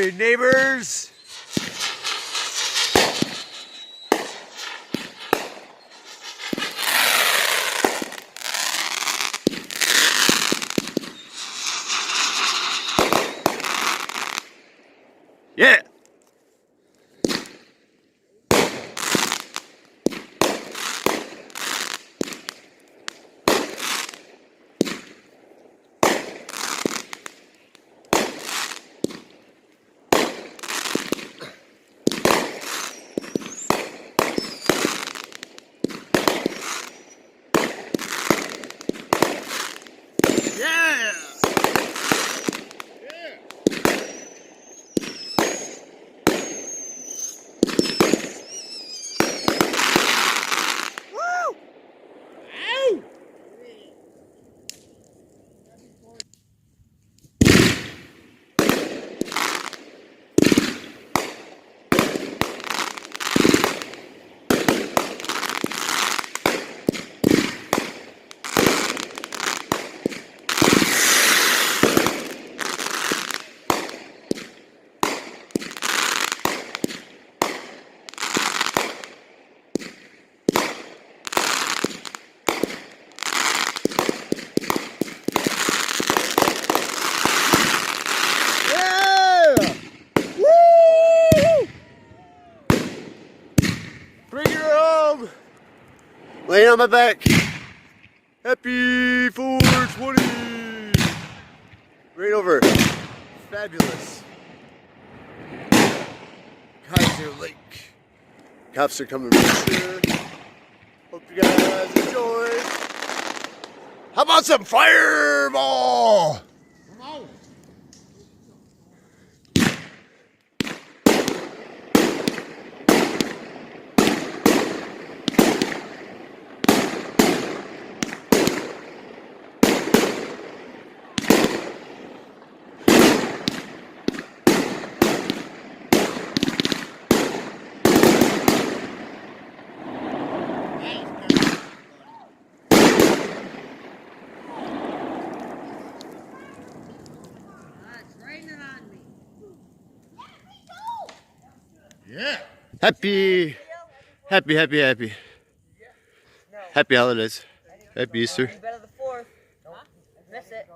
Hey, neighbors! Yeah! Yeah! Bring her home! Laying on my back. Happy 420! Right over. Fabulous. Kaiser Lake. Cops are coming for sure. Hope you guys enjoy. How about some Fireball? Yeah. Happy holidays. Happy Easter. You bet on the 4th. Don't miss it.